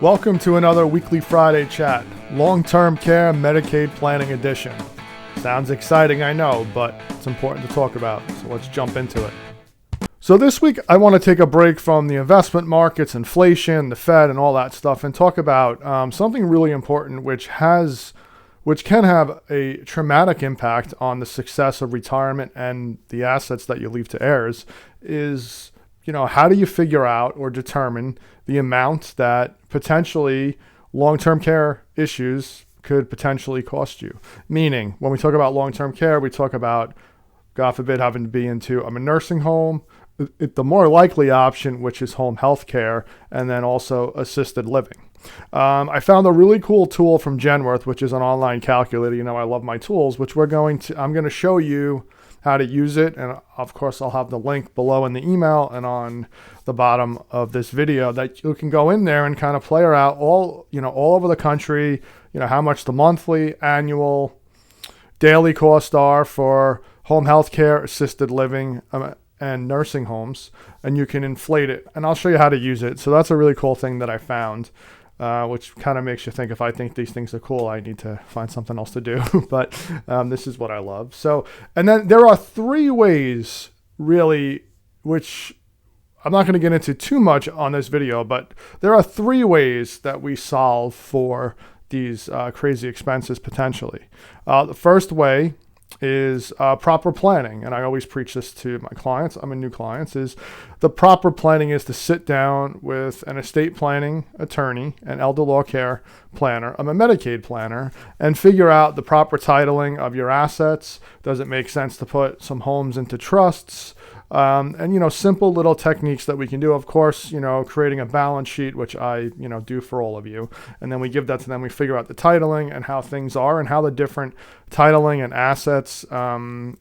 Welcome to another weekly Friday chat, long-term care Medicaid planning edition. Sounds exciting, I know, but it's important to talk about, so let's jump into it. So this week I want to take a break from the investment markets, inflation, the Fed, and all that stuff, and talk about something really important which can have a traumatic impact on the success of retirement and the assets that you leave to heirs. Is, how do you figure out or determine the amount that potentially long-term care issues could potentially cost you? Meaning, when we talk about long-term care, we talk about, God forbid, having to be into a nursing home, the more likely option, which is home health care, and then also assisted living. I found a really cool tool from Genworth, which is an online calculator. I love my tools, which I'm going to show you how to use it. And of course, I'll have the link below in the email and on the bottom of this video that you can go in there and kind of play around all over the country, how much the monthly, annual, daily costs are for home health care, assisted living, and nursing homes, and you can inflate it. And I'll show you how to use it. So that's a really cool thing that I found. Which kind of makes you think, if I think these things are cool, I need to find something else to do. But this is what I love. So, and then there are three ways, really, which I'm not going to get into too much on this video, but there are three ways that we solve for these crazy expenses potentially. The first way is proper planning. And I always preach this to my clients. I'm a new clients is the proper planning is to sit down with an estate planning attorney, an elder law care planner, a Medicaid planner, and figure out the proper titling of your assets. Does it make sense to put some homes into trusts? And simple little techniques that we can do. Of course, creating a balance sheet, which I, do for all of you. And then we give that to them. We figure out the titling and how things are and how the different titling and assets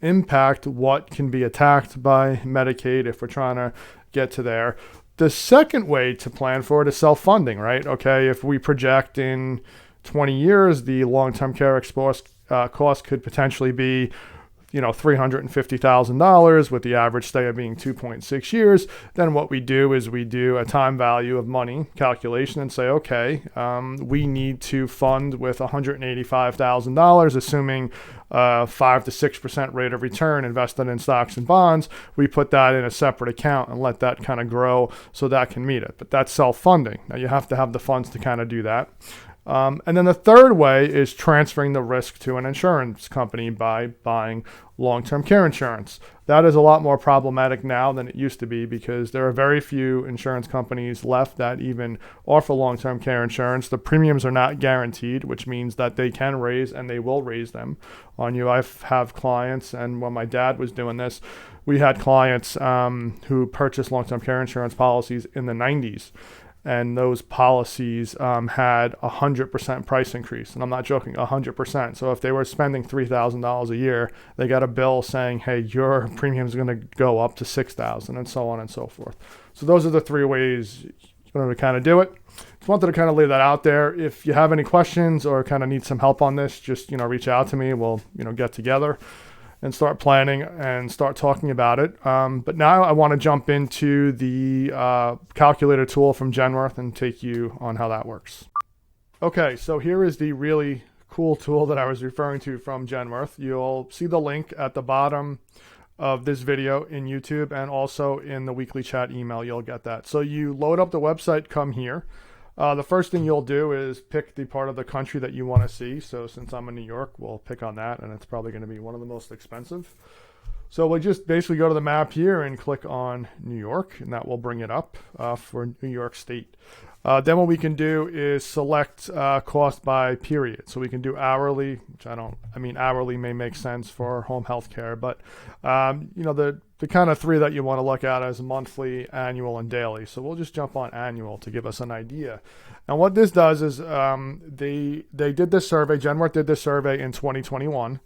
impact what can be attacked by Medicaid if we're trying to get to there. The second way to plan for it is self-funding, right? Okay, if we project in 20 years, the long-term care cost could potentially be $350,000 with the average stay of being 2.6 years, then what we do is we do a time value of money calculation and say, okay, we need to fund with $185,000, assuming 5 to 6% rate of return invested in stocks and bonds. We put that in a separate account and let that kind of grow so that can meet it. But that's self-funding. Now you have to have the funds to kind of do that. And then the third way is transferring the risk to an insurance company by buying long-term care insurance. That is a lot more problematic now than it used to be because there are very few insurance companies left that even offer long-term care insurance. The premiums are not guaranteed, which means that they can raise and they will raise them on you. I have clients, and when my dad was doing this, we had clients who purchased long-term care insurance policies in the 90s. And those policies had 100% price increase. And I'm not joking, 100%. So if they were spending $3,000 a year, they got a bill saying, hey, your premium is going to go up to $6,000 and so on and so forth. So those are the three ways to kind of do it. Just wanted to kind of lay that out there. If you have any questions or kind of need some help on this, just, reach out to me. We'll, get together and start planning and start talking about it. But now I want to jump into the calculator tool from Genworth and take you on how that works. Okay, so here is the really cool tool that I was referring to from Genworth. You'll see the link at the bottom of this video in YouTube and also in the weekly chat email. You'll get that. So you load up the website, come here. The first thing you'll do is pick the part of the country that you want to see. So since I'm in New York, we'll pick on that, and it's probably going to be one of the most expensive. So we'll just basically go to the map here and click on New York, and that will bring it up for New York State. Then what we can do is select cost by period. So we can do hourly, which hourly may make sense for home health care, but the kind of three that you want to look at is monthly, annual, and daily. So we'll just jump on annual to give us an idea. And what this does is they did this survey, Genworth did this survey in 2021.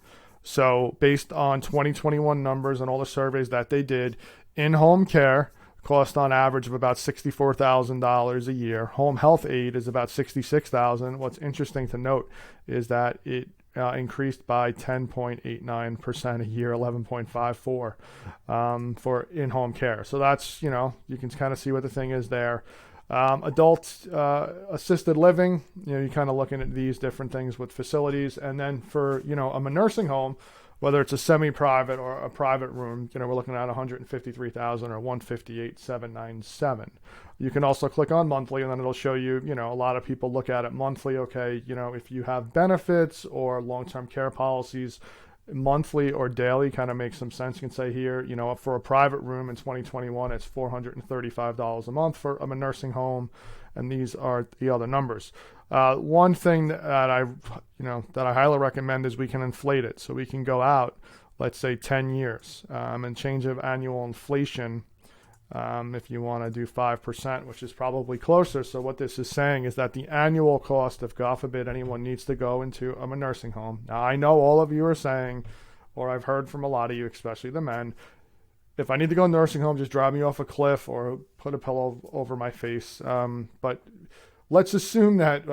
So based on 2021 numbers and all the surveys that they did, in-home care cost on average of about $64,000 a year. Home health aid is about $66,000. What's interesting to note is that it increased by 10.89% a year, 11.54 for in-home care. So that's, you can kind of see what the thing is there. Adult assisted living, you're kind of looking at these different things with facilities. And then for, a nursing home, whether it's a semi-private or a private room, we're looking at $153,000 or $158,797. You can also click on monthly, and then it'll show you, a lot of people look at it monthly. Okay, if you have benefits or long-term care policies, monthly or daily kind of makes some sense. You can say here, for a private room in 2021, it's $435 a month for a nursing home, and these are the other numbers. One thing that I highly recommend is we can inflate it. So we can go out, let's say 10 years, and change of annual inflation. If you want to do 5%, which is probably closer. So what this is saying is that the annual cost, if God forbid anyone needs to go into a nursing home. Now, I know all of you are saying, or I've heard from a lot of you, especially the men, if I need to go to a nursing home, just drive me off a cliff or put a pillow over my face. But let's assume that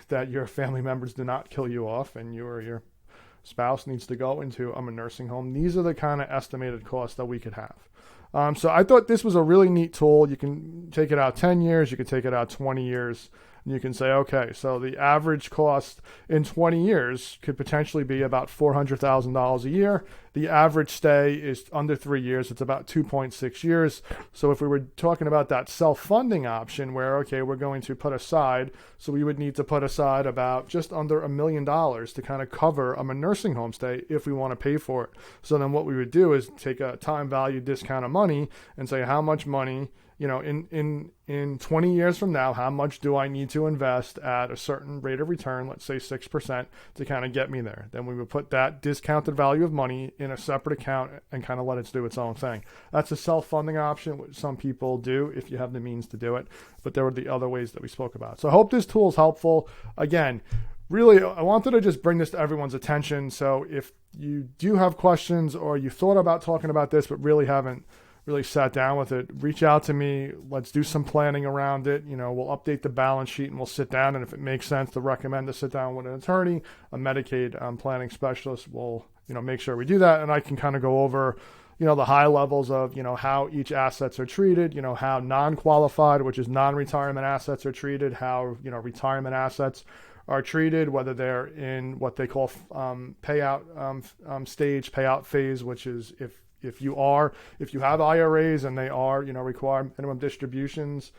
that your family members do not kill you off and you or your spouse needs to go into a nursing home. These are the kind of estimated costs that we could have. So I thought this was a really neat tool. You can take it out 10 years. You can take it out 20 years. And you can say, okay, so the average cost in 20 years could potentially be about $400,000 a year. The average stay is under 3 years. It's about 2.6 years. So if we were talking about that self-funding option where, okay, we're going to put aside, so we would need to put aside about just under $1 million to kind of cover a nursing home stay if we want to pay for it. So then what we would do is take a time value discount of money and say how much money, in 20 years from now, how much do I need to invest at a certain rate of return, let's say 6%, to kind of get me there. Then we would put that discounted value of money in a separate account and kind of let it do its own thing. That's a self-funding option, which some people do if you have the means to do it. But there were the other ways that we spoke about. So I hope this tool is helpful. Again, really, I wanted to just bring this to everyone's attention. So if you do have questions or you thought about talking about this but really haven't really sat down with it, reach out to me. Let's do some planning around it. We'll update the balance sheet and we'll sit down. And if it makes sense to recommend to sit down with an attorney, a Medicaid planning specialist, we'll, make sure we do that. And I can kind of go over, the high levels of, how each assets are treated, how non-qualified, which is non-retirement assets are treated, how, retirement assets are treated, whether they're in what they call payout stage, payout phase, which is if you have IRAs and they are, require minimum distributions,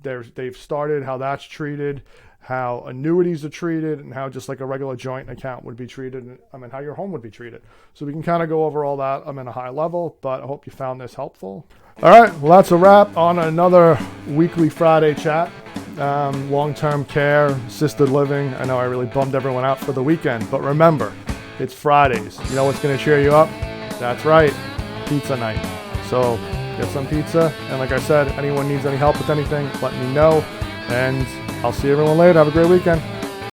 they've started, how that's treated, how annuities are treated, and how just like a regular joint account would be treated, how your home would be treated. So we can kind of go over all that in a high level, but I hope you found this helpful. All right, well, that's a wrap on another weekly Friday chat. Long-term care, assisted living. I know I really bummed everyone out for the weekend, but remember, it's Fridays. You know what's going to cheer you up? That's right. Pizza night. So get some pizza, and like I said, anyone needs any help with anything, let me know, and I'll see everyone later. Have a great weekend.